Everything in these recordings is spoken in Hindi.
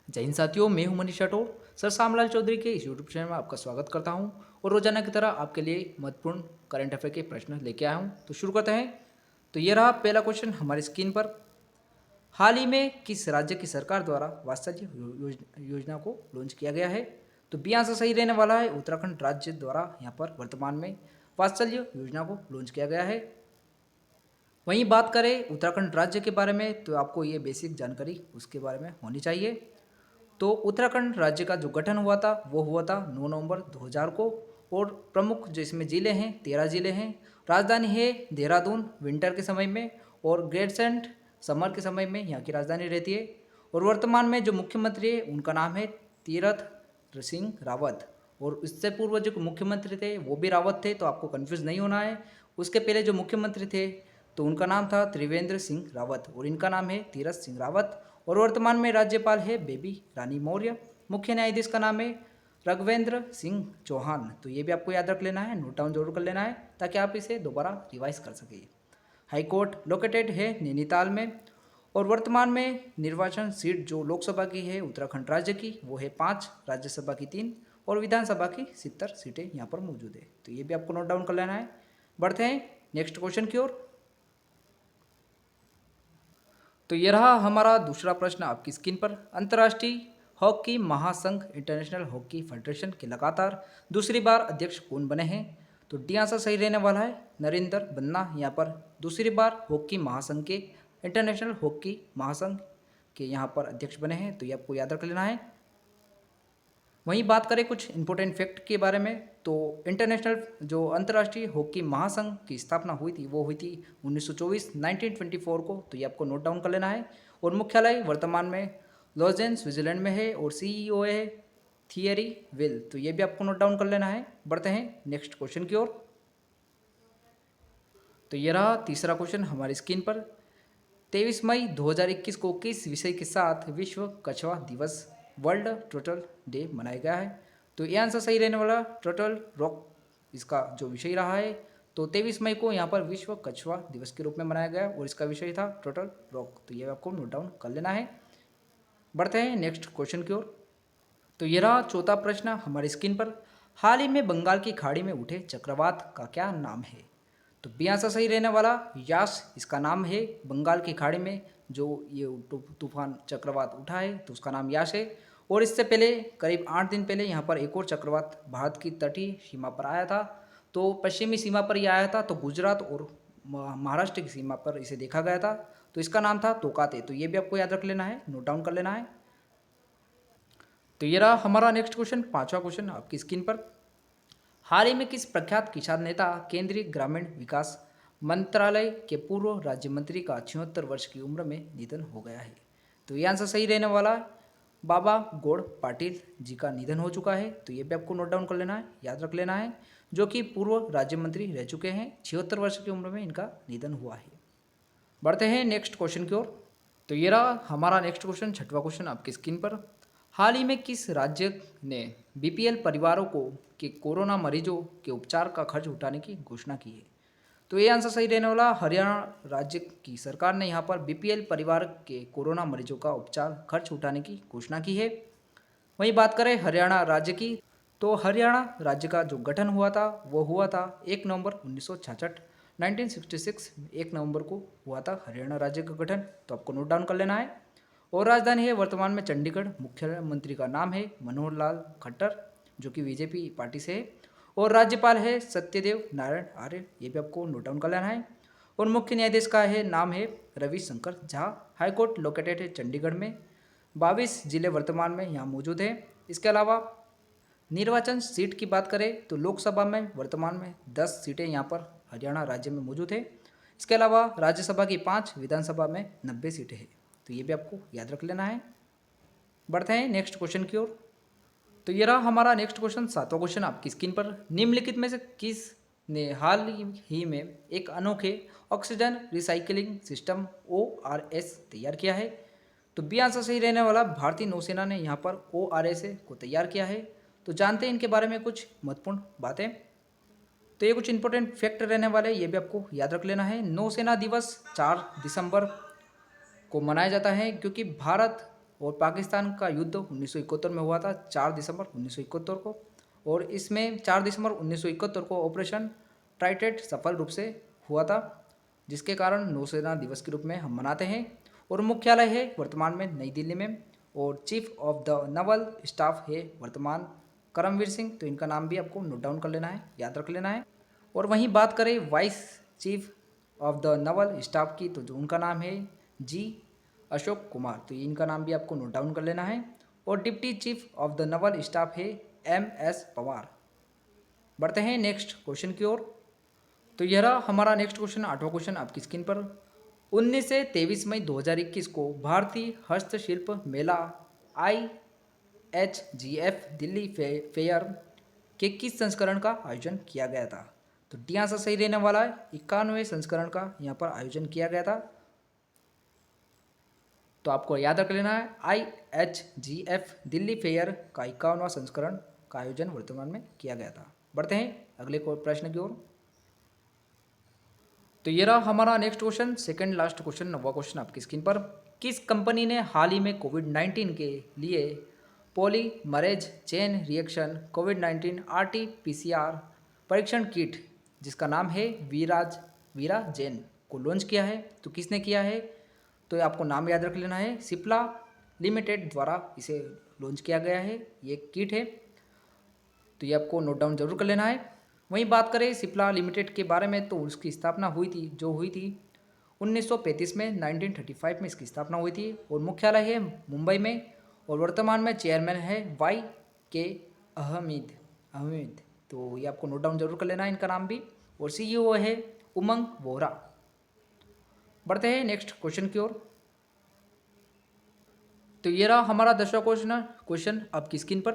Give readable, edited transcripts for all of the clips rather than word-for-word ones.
जय हिंद साथियों, मैं हूं मनीष राठौर। सर सामलाल चौधरी के इस यूट्यूब चैनल में आपका स्वागत करता हूं और रोजाना की तरह आपके लिए महत्वपूर्ण करंट अफेयर के प्रश्न लेके आया हूं। तो शुरू करते हैं। तो ये रहा पहला क्वेश्चन हमारी स्क्रीन पर। हाल ही में किस राज्य की सरकार द्वारा वात्सल्य योजना को लॉन्च किया गया है? तो बी आंसर सही रहने वाला है। उत्तराखंड राज्य द्वारा यहाँ पर वर्तमान में वात्सल्य योजना को लॉन्च किया गया है। वहीं बात करें उत्तराखंड राज्य के बारे में, तो आपको ये बेसिक जानकारी उसके बारे में होनी चाहिए। तो उत्तराखंड राज्य का जो गठन हुआ था वो हुआ था 9 नवंबर 2000 को। और प्रमुख जो इसमें ज़िले हैं 13 ज़िले हैं। राजधानी है देहरादून विंटर के समय में, और ग्रेटसेंट समर के समय में यहाँ की राजधानी रहती है। और वर्तमान में जो मुख्यमंत्री है उनका नाम है तीरथ सिंह रावत। और इससे पूर्व जो मुख्यमंत्री थे वो भी रावत थे, तो आपको कन्फ्यूज़ नहीं होना है। उसके पहले जो मुख्यमंत्री थे तो उनका नाम था त्रिवेंद्र सिंह रावत, और इनका नाम है तीरथ सिंह रावत। और वर्तमान में राज्यपाल है बेबी रानी मौर्य। मुख्य न्यायाधीश का नाम है राघवेंद्र सिंह चौहान। तो ये भी आपको याद रख लेना है, नोट डाउन जरूर कर लेना है ताकि आप इसे दोबारा रिवाइज कर सकें। हाईकोर्ट लोकेटेड है नैनीताल में। और वर्तमान में निर्वाचन सीट जो लोकसभा की है उत्तराखंड राज्य की वो है 5, राज्यसभा की 3 और विधानसभा की 70 सीटें यहाँ पर मौजूद है। तो ये भी आपको नोट डाउन कर लेना है। बढ़ते हैं नेक्स्ट क्वेश्चन की ओर। तो ये रहा हमारा दूसरा प्रश्न आपकी स्क्रीन पर। अंतर्राष्ट्रीय हॉकी महासंघ इंटरनेशनल हॉकी फेडरेशन के लगातार दूसरी बार अध्यक्ष कौन बने हैं? तो डी आंसर सही रहने वाला है, नरेंद्र बन्ना यहाँ पर दूसरी बार हॉकी महासंघ के इंटरनेशनल हॉकी महासंघ के यहाँ पर अध्यक्ष बने हैं। तो ये आपको याद रख लेना है। वहीं बात करें कुछ इंपॉर्टेंट फैक्ट के बारे में, तो इंटरनेशनल जो अंतर्राष्ट्रीय हॉकी महासंघ की स्थापना हुई थी वो हुई थी 1924 1924 को। तो ये आपको नोट डाउन कर लेना है। और मुख्यालय वर्तमान में लॉजेन स्विट्जरलैंड में है, और सीईओ है थियरी विल। तो ये भी आपको नोट डाउन कर लेना है। बढ़ते हैं नेक्स्ट क्वेश्चन की ओर। तो ये रहा तीसरा क्वेश्चन हमारी स्क्रीन पर। 23 मई 2021 को किस विषय के साथ विश्व कछुआ दिवस वर्ल्ड टर्टल डे मनाया गया है? तो ये आंसर सही रहने वाला, टर्टल रॉक इसका जो विषय रहा है। तो 23 मई को यहाँ पर विश्व कछुआ दिवस के रूप में मनाया गया और इसका विषय था टर्टल रॉक। तो ये आपको नोट डाउन कर लेना है। बढ़ते हैं नेक्स्ट क्वेश्चन की ओर। तो ये रहा चौथा प्रश्न हमारी स्क्रीन पर। हाल ही में बंगाल की खाड़ी में उठे चक्रवात का क्या नाम है? तो बी आंसर सही रहने वाला, यास इसका नाम है। बंगाल की खाड़ी में जो ये तूफान चक्रवात उठा है तो उसका नाम यास है। और इससे पहले करीब 8 दिन पहले यहाँ पर एक और चक्रवात भारत की तटीय सीमा पर आया था। तो पश्चिमी सीमा पर यह आया था, तो गुजरात और महाराष्ट्र की सीमा पर इसे देखा गया था। तो इसका नाम था तोकाते। तो ये भी आपको याद रख लेना है, नोट डाउन कर लेना है। तो ये रहा हमारा नेक्स्ट क्वेश्चन, पांचवा क्वेश्चन आपकी स्क्रीन पर। हाल ही में किस प्रख्यात किसान नेता केंद्रीय ग्रामीण विकास मंत्रालय के पूर्व राज्य मंत्री का 76 वर्ष की उम्र में निधन हो गया है? तो ये आंसर सही रहने वाला है, बाबा गौड़ पाटिल जी का निधन हो चुका है। तो ये भी आपको नोट डाउन कर लेना है, याद रख लेना है, जो कि पूर्व राज्य मंत्री रह चुके हैं। 76 वर्ष की उम्र में इनका निधन हुआ है। बढ़ते हैं नेक्स्ट क्वेश्चन की ओर। तो ये रहा हमारा नेक्स्ट क्वेश्चन, छठवां क्वेश्चन आपकी स्क्रीन पर। हाल ही में किस राज्य ने बीपीएल परिवारों को के कोरोना मरीजों के उपचार का खर्च उठाने की घोषणा की है? तो ये आंसर सही रहने वाला, हरियाणा राज्य की सरकार ने यहाँ पर बीपीएल परिवार के कोरोना मरीजों का उपचार खर्च उठाने की घोषणा की है। वहीं बात करें हरियाणा राज्य की, तो हरियाणा राज्य का जो गठन हुआ था वो हुआ था 1 नवंबर 1966 1966 1 नवंबर को हुआ था हरियाणा राज्य का गठन। तो आपको नोट डाउन कर लेना है। और राजधानी है वर्तमान में चंडीगढ़। मुख्यमंत्री का नाम है मनोहर लाल खट्टर, जो कि बीजेपी पार्टी से है। और राज्यपाल है सत्यदेव नारायण आर्य। ये भी आपको नोट डाउन कर लेना है। और मुख्य न्यायाधीश का है नाम है रविशंकर झा। हाईकोर्ट लोकेटेड है चंडीगढ़ में। 22 जिले वर्तमान में यहाँ मौजूद है। इसके अलावा निर्वाचन सीट की बात करें तो लोकसभा में वर्तमान में 10 सीटें यहाँ पर हरियाणा राज्य में मौजूद है। इसके अलावा राज्यसभा की 5, विधानसभा में 90 सीटें हैं। तो ये भी आपको याद रख लेना है। बढ़ते हैं नेक्स्ट क्वेश्चन की ओर। तो ये रहा हमारा नेक्स्ट क्वेश्चन, सातवां क्वेश्चन आपकी स्क्रीन पर। निम्नलिखित में से किस ने हाल ही में एक अनोखे ऑक्सीजन रिसाइकलिंग सिस्टम ORS तैयार किया है? तो बी आंसर सही रहने वाला, भारतीय नौसेना ने यहाँ पर ORS को तैयार किया है। तो जानते हैं इनके बारे में कुछ महत्वपूर्ण बातें। तो ये कुछ इंपॉर्टेंट फैक्ट रहने वाले, ये भी आपको याद रख लेना है। नौसेना दिवस 4 दिसंबर को मनाया जाता है क्योंकि भारत और पाकिस्तान का युद्ध 1971 में हुआ था 4 दिसंबर 1971 को। और इसमें 4 दिसंबर 1971 को ऑपरेशन ट्राइटेट सफल रूप से हुआ था, जिसके कारण नौसेना दिवस के रूप में हम मनाते हैं। और मुख्यालय है वर्तमान में नई दिल्ली में। और chief of the Naval staff है वर्तमान करमवीर सिंह। तो इनका नाम भी आपको नोट डाउन कर लेना है, याद रख लेना है। और वहीं बात करें vice chief of the Naval staff की, तो जो उनका नाम है जी अशोक कुमार। तो इनका नाम भी आपको नोट डाउन कर लेना है। और deputy chief of the Naval staff है MS पवार। बढ़ते हैं नेक्स्ट क्वेश्चन की ओर। तो यह रहा हमारा नेक्स्ट क्वेश्चन, 8वां क्वेश्चन आपकी स्क्रीन पर। 19 से 23 मई 2021 को भारतीय हस्तशिल्प मेला IHGF दिल्ली फेयर के किस संस्करण का आयोजन किया गया था? तो डी आंसर सही रहने वाला है, 91वें संस्करण का यहाँ पर आयोजन किया गया था। तो आपको याद रख लेना है, IHGF दिल्ली फेयर का 51वां संस्करण का आयोजन वर्तमान में किया गया था। बढ़ते हैं अगले प्रश्न की ओर। तो ये रहा हमारा next question, second last question, 9वां क्वेश्चन आपकी स्क्रीन पर। किस कंपनी ने हाल ही में कोविड-19 के लिए पॉलीमरेज चेन रिएक्शन कोविड-19 RT-PCR परीक्षण किट, जिसका नाम है वीरा जैन, को लॉन्च किया है? तो किसने किया है? तो आपको नाम याद रख लेना है, सिप्ला लिमिटेड द्वारा इसे लॉन्च किया गया है, ये किट है। तो ये आपको नोट डाउन जरूर कर लेना है। वहीं बात करें सिप्ला लिमिटेड के बारे में, तो उसकी स्थापना हुई थी 1935 में, 1935 में इसकी स्थापना हुई थी। और मुख्यालय है मुंबई में। और वर्तमान में चेयरमैन है YK अहमद। तो ये आपको नोट डाउन जरूर कर लेना है इनका नाम भी। और CEO है उमंग वोहरा। बढ़ते हैं नेक्स्ट क्वेश्चन की ओर। तो ये रहा हमारा 10वां क्वेश्चन आपकी स्क्रीन पर।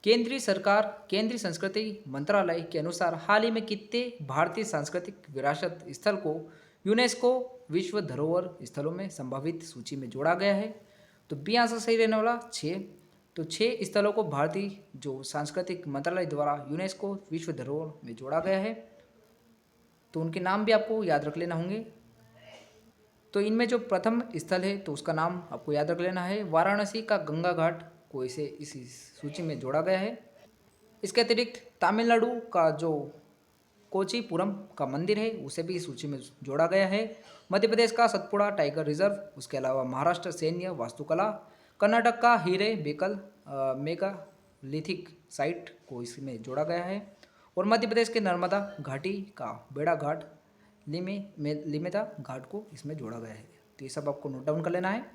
केंद्रीय सरकार केंद्रीय संस्कृति मंत्रालय के अनुसार हाल ही में कितने भारतीय सांस्कृतिक विरासत स्थल को यूनेस्को विश्व धरोहर स्थलों में संभावित सूची में जोड़ा गया है? तो बी आंसर सही रहने वाला 6। तो 6 स्थलों को भारतीय जो सांस्कृतिक मंत्रालय द्वारा यूनेस्को विश्व धरोहर में जोड़ा गया है। तो उनके नाम भी आपको याद रख लेना होंगे। तो इनमें जो प्रथम स्थल है, तो उसका नाम आपको याद रख लेना है, वाराणसी का गंगा घाट को इसे इस सूची में जोड़ा गया है। इसके अतिरिक्त तमिलनाडु का जो कोचीपुरम का मंदिर है, उसे भी इस सूची में जोड़ा गया है। मध्य प्रदेश का सतपुड़ा टाइगर रिजर्व, उसके अलावा महाराष्ट्र सैन्य वास्तुकला, कर्नाटक का हीरे बेकल मेगालिथिक साइट को इसमें जोड़ा गया है। और मध्य प्रदेश के नर्मदा घाटी का बेड़ा घाट लिमेदा घाट को इसमें जोड़ा गया है। तो ये सब आपको नोट डाउन कर लेना है।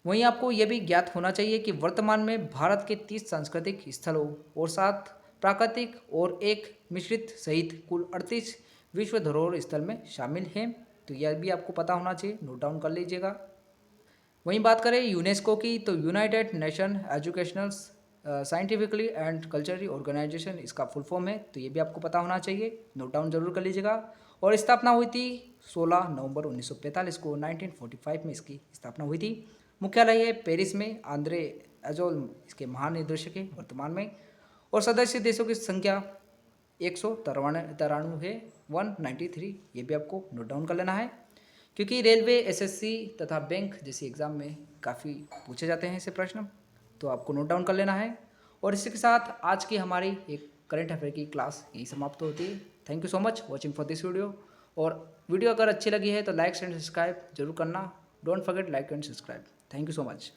वहीं आपको यह भी ज्ञात होना चाहिए कि वर्तमान में भारत के 30 सांस्कृतिक स्थलों और 7 प्राकृतिक और 1 मिश्रित सहित कुल 38 विश्व धरोहर स्थल में शामिल हैं। तो यह भी आपको पता होना चाहिए, नोट डाउन कर लीजिएगा। वहीं बात करें यूनेस्को की, तो united nation educational scientifically and culturally organisation इसका फुल फॉर्म है। तो ये भी आपको पता होना चाहिए, नोट डाउन जरूर कर लीजिएगा। और स्थापना हुई थी 16 नवंबर 1945 को, 1945 में इसकी स्थापना हुई थी। मुख्यालय है पेरिस में। आंद्रे एजोल इसके महानिदेशक है वर्तमान में। और सदस्य देशों की संख्या 193 है, 193। ये भी आपको नोट डाउन कर लेना है, क्योंकि रेलवे, SSC तथा बैंक जैसी एग्ज़ाम में काफ़ी पूछे जाते हैं ऐसे प्रश्न। तो आपको नोट डाउन कर लेना है। और इसी के साथ आज की हमारी एक करंट अफेयर की क्लास यही समाप्त होती है। Thank you so much watching for this video. और वीडियो अगर अच्छी लगी है तो लाइक एंड सब्सक्राइब जरूर करना। Don't forget like and subscribe. Thank you so much.